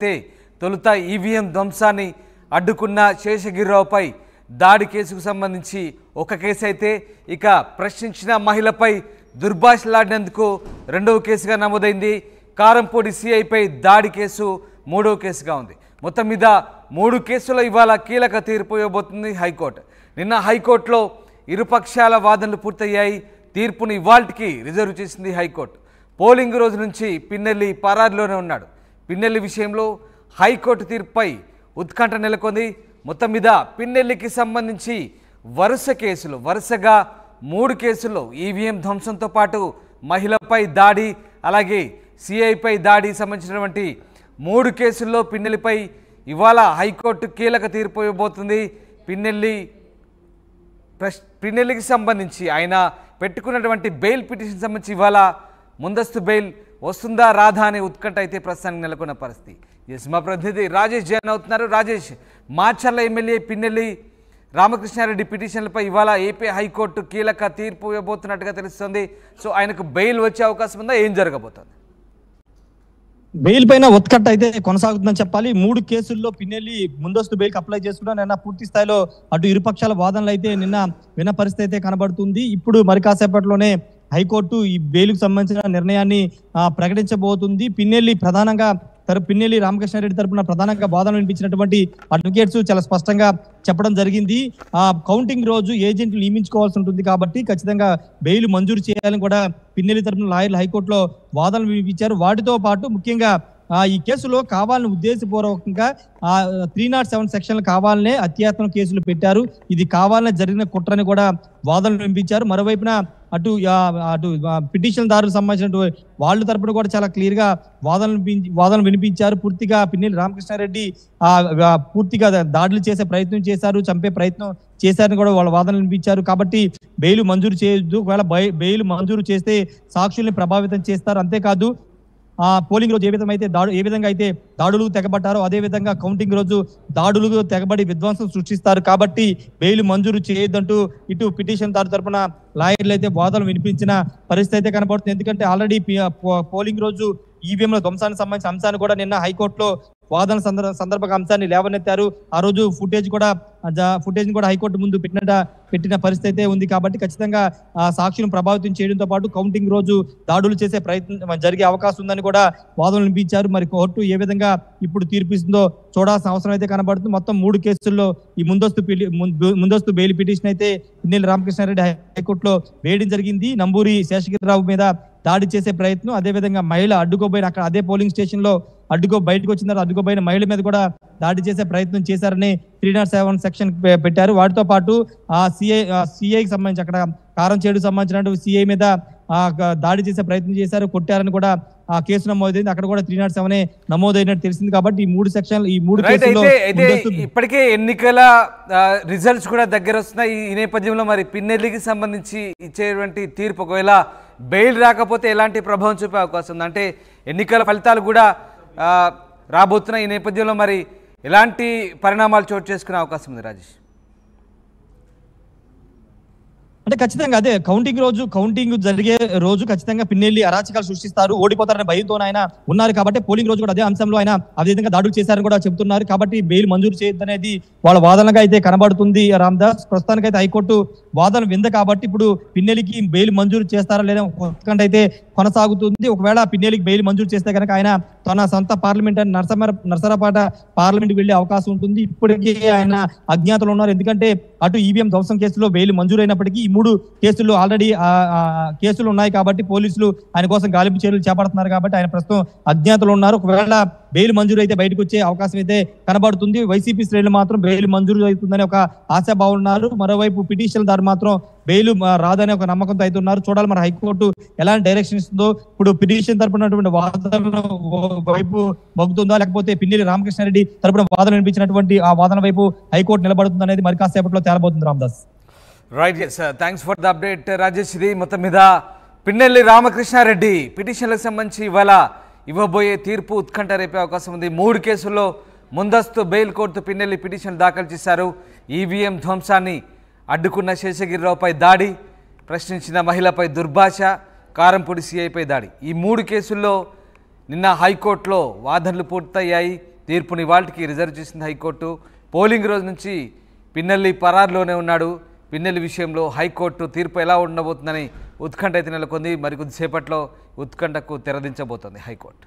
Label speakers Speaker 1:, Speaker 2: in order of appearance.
Speaker 1: పరిశీలిస్తే తొలుత ఈవీఎం ధ్వంసాన్ని అడ్డుకున్న శేషగిరిరావుపై దాడి కేసుకు సంబంధించి ఒక కేసు అయితే ఇక ప్రశ్నించిన మహిళపై దుర్భాషలాడినందుకు రెండవ కేసుగా నమోదైంది. కారంపూడి సిఐపై దాడి కేసు మూడవ కేసుగా ఉంది. మొత్తం మీద 3 కేసుల్లో ఇవాళ కీలక తీర్పు ఇవ్వబోతుంది హైకోర్టు. నిన్న హైకోర్టులో ఇరుపక్షాల వాదనలు పూర్తయ్యాయి. తీర్పును ఇవాల్టికి రిజర్వ్ చేసింది హైకోర్టు. పోలింగ్ రోజు నుంచి పిన్నెల్లి పరారీలోనే ఉన్నాడు. పిన్నెల్లి విషయంలో హైకోర్టు తీర్పుపై ఉత్కంఠ నెలకొంది. మొత్తం మీద పిన్నెల్లికి సంబంధించి వరుసగా 3 కేసుల్లో ఈవీఎం ధ్వంసంతో పాటు మహిళపై దాడి, అలాగే సిఐపై దాడి సంబంధించినటువంటి 3 కేసుల్లో పిన్నెల్లిపై ఇవాళ హైకోర్టు కీలక తీర్పు ఇవ్వబోతుంది. పిన్నెల్లికి సంబంధించి ఆయన పెట్టుకున్నటువంటి బెయిల్ పిటిషన్ సంబంధించి ఇవాళ ముందస్తు బెయిల్ వస్తుందా రాదా అనే ఉత్కంఠ అయితే ప్రస్తుతానికి నెలకొన్న పరిస్థితి. ఎస్, మా ప్రతినిధి రాజేష్ జాయిన్ అవుతున్నారు. రాజేష్, మాచర్ల ఎమ్మెల్యే పిన్నెల్లి రామకృష్ణారెడ్డి పిటిషన్లపై ఇవాళ ఏపీ హైకోర్టు కీలక తీర్పు ఇవ్వబోతున్నట్టుగా తెలుస్తుంది. సో ఆయనకు బెయిల్ వచ్చే అవకాశం ఉందా? ఏం జరగబోతుంది?
Speaker 2: బెయిల్ పైన ఉత్కంఠ అయితే కొనసాగుతుందని చెప్పాలి. 3 కేసుల్లో పిన్నెల్లి ముందస్తు బెయిల్కి అప్లై చేసుకున్నా నిన్న పూర్తి స్థాయిలో అటు ఇరుపక్షాల వాదనలు అయితే నిన్న విన్న పరిస్థితి అయితే కనబడుతుంది. ఇప్పుడు మరి కాసేపట్లోనే హైకోర్టు ఈ బెయిల్కు సంబంధించిన నిర్ణయాన్ని ప్రకటించబోతుంది. పిన్నెల్లి రామకృష్ణారెడ్డి తరపున ప్రధానంగా వాదనలు వినిపించినటువంటి అడ్వకేట్స్ చాలా స్పష్టంగా చెప్పడం జరిగింది. కౌంటింగ్ రోజు ఏజెంట్లు నియమించుకోవాల్సి ఉంటుంది కాబట్టి ఖచ్చితంగా బెయిల్ మంజూరు చేయాలని కూడా పిన్నెల్లి తరపున లాయర్లు హైకోర్టులో వాదనలు వినిపించారు. వాటితో పాటు ముఖ్యంగా ఈ కేసులో కావాలని ఉద్దేశపూర్వకంగా 307 సెక్షన్లు కావాలనే అత్యాయత్నం కేసులు పెట్టారు. ఇది కావాలనే జరిగిన కుట్రని కూడా వాదనలు వినిపించారు. మరోవైపున అటు పిటిషన్ దారులకు సంబంధించిన వాళ్ళ తరపున కూడా చాలా క్లియర్ గా వాదనలు వినిపించారు. పూర్తిగా పిన్నెల్లి రామకృష్ణారెడ్డి పూర్తిగా దాడులు చేసే ప్రయత్నం చేశారు, చంపే ప్రయత్నం చేశారని కూడా వాళ్ళ వాదనలు వినిపించారు. కాబట్టి బెయిల్ మంజూరు చేయొద్దు, ఒకవేళ బెయిల్ మంజూరు చేస్తే సాక్షుల్ని ప్రభావితం చేస్తారు. అంతేకాదు పోలింగ్ రోజు ఏ విధంగా అయితే దాడులు తెగబడ్డారో అదే విధంగా కౌంటింగ్ రోజు దాడులు తెగబడి విధ్వంసం సృష్టిస్తారు. కాబట్టి బెయిల్ మంజూరు చేయొద్దంటూ ఇటు పిటిషన్ దారు తరపున లాయర్లు అయితే వాదనలు వినిపించిన పరిస్థితి అయితే కనబడుతుంది. ఎందుకంటే ఆల్రెడీ పోలింగ్ రోజు ఈవీఎంల ధ్వంసానికి సంబంధించిన అంశాన్ని కూడా నిన్న హైకోర్టులో వాదన సందర్భంగా అంశాన్ని లేవనెత్తారు. ఆ రోజు ఫుటేజ్ కూడా హైకోర్టు ముందు పెట్టిన పరిస్థితి అయితే ఉంది. కాబట్టి ఖచ్చితంగా సాక్షులను ప్రభావితం చేయడంతో పాటు కౌంటింగ్ రోజు దాడులు చేసే ప్రయత్నం జరిగే అవకాశం ఉందని కూడా వాదనలు వినిపించారు. మరి కోర్టు ఏ విధంగా ఇప్పుడు తీర్పిస్తుందో చూడాల్సిన అవసరం అయితే కనబడుతుంది. మొత్తం 3 కేసుల్లో ఈ ముందస్తు బెయిల్ పిటిషన్ అయితే పిన్నెల్లి రామకృష్ణారెడ్డి హైకోర్టులో వేయడం జరిగింది. నంబూరి శేషగిరిరావు మీద దాడి చేసే ప్రయత్నం, అదేవిధంగా మహిళ అడ్డుకోబోయిన అక్కడ అదే పోలింగ్ స్టేషన్ లో బయటకు వచ్చిన తర్వాత అడ్డుకోబోయిన మహిళ మీద కూడా దాడి చేసే ప్రయత్నం చేశారని 307 సెక్షన్ పెట్టారు. వాటితో పాటు సిఐకి సంబంధించి అక్కడ కారంచేడుకు సంబంధించిన సిఐ మీద దాడి చేసే ప్రయత్నం చేశారు, కొట్టారని కూడా ఆ కేసు నమోదైంది. అక్కడ కూడా 307 నమోదైనట్టు తెలిసింది. కాబట్టి ఈ 3 సెక్షన్లు ఈ 3 కేసుల్లో
Speaker 1: ఇప్పటికే ఎన్నికల రిజల్ట్స్ కూడా దగ్గర వస్తున్నాయి. ఈ నేపథ్యంలో మరి పిన్నెల్లికి సంబంధించి ఇచ్చేటువంటి తీర్పు ఒకవేళ బెయిల్ రాకపోతే ఎలాంటి ప్రభావం చూపే అవకాశం ఉంది? అంటే ఎన్నికల ఫలితాలు కూడా రాబోతున్నాయి. ఈ నేపథ్యంలో మరి ఎలాంటి పరిణామాలు చోటు చేసుకునే అవకాశం ఉంది రాజేష్?
Speaker 2: అంటే ఖచ్చితంగా అదే కౌంటింగ్ జరిగే రోజు ఖచ్చితంగా పిన్నెల్లి అరాచకాలు సృష్టిస్తారు, ఓడిపోతారనే భయంతో ఆయన ఉన్నారు. కాబట్టి పోలింగ్ రోజు కూడా అదే అంశంలో ఆయన అదే విధంగా దాడులు చేశారని కూడా చెబుతున్నారు. కాబట్టి బెయిల్ మంజూరు చేయొద్దనేది వాళ్ళ వాదనగా అయితే కనబడుతుంది. రామదాస్, ప్రస్తుతానికైతే హైకోర్టు వాదన వింది కాబట్టి ఇప్పుడు పిన్నెల్లికి బెయిల్ మంజూరు చేస్తారా లేదా అయితే కొనసాగుతుంది. ఒకవేళ పిన్నెల్లికి బెయిల్ మంజూరు చేస్తే కనుక ఆయన తన సొంత పార్లమెంట్ అని నరసరాపేట పార్లమెంట్ వెళ్లే అవకాశం ఉంటుంది. ఇప్పటికీ ఆయన అజ్ఞాతలో ఉన్నారు. ఎందుకంటే అటు ఈవీఎం ధ్వంసం కేసులో బెయిల్ మంజూరైనప్పటికీ ఈ 3 కేసుల్లో ఆల్రెడీ కేసులు ఉన్నాయి. కాబట్టి పోలీసులు ఆయన కోసం గాలింపు చర్యలు చేపడుతున్నారు. కాబట్టి ఆయన ప్రస్తుతం అజ్ఞాతలో ఉన్నారు. ఒకవేళ బెయిల్ మంజూరు అయితే బయటకు వచ్చే అవకాశం అయితే కనబడుతుంది. వైసీపీ శ్రేణులు మాత్రం బెయిల్ మంజూరు అవుతుందని ఒక ఆశాభావం ఉన్నారు. మరోవైపు పిటిషన్ దారు మాత్రం బెయిల్ రాదనే ఒక నమ్మకంతో అయితే ఉన్నారు. చూడాలి మరి హైకోర్టు ఎలాంటి డైరెక్షన్ ఇస్తుందో. ఇప్పుడు పిటిషన్ తరపునటువంటి వాదన వైపు మొగ్గుతుందా, లేకపోతే పిన్నెల్లి రామకృష్ణారెడ్డి తరపున వాదన వినిపించినటువంటి ఆ వాదన వైపు హైకోర్టు నిలబడుతుంది అనేది మరి కాసేపట్లో తేలబోతుంది. Ramadas,
Speaker 1: right, thanks for the update Rajesh. ఇది మొత్తం మీద పిన్నెల్లి రామకృష్ణారెడ్డి పిటిషన్లకు సంబంధించి ఇవాళ ఇవ్వబోయే తీర్పు ఉత్కంఠ రేపే అవకాశం ఉంది. 3 కేసుల్లో ముందస్తు బెయిల్ కోర్టు పిన్నెల్లి పిటిషన్ దాఖలు చేశారు. ఈవీఎం ధ్వంసాన్ని అడ్డుకున్న శేషగిరిరావుపై దాడి, ప్రశ్నించిన మహిళపై దుర్భాష, కారంపూడి సిఐపై దాడి. ఈ 3 కేసుల్లో నిన్న హైకోర్టులో వాదనలు పూర్తయ్యాయి. తీర్పుని ఇవాల్టికి రిజర్వ్ చేసింది హైకోర్టు. పోలింగ్ రోజు నుంచి పిన్నెల్లి పరారులోనే ఉన్నాడు. పిన్నెల్లి విషయంలో హైకోర్టు తీర్పు ఎలా ఉండబోతుందని ఉత్కంఠ అయితే నెలకొంది. మరికొద్దిసేపట్లో ఉత్కంఠకు తెరదించబోతోంది హైకోర్టు.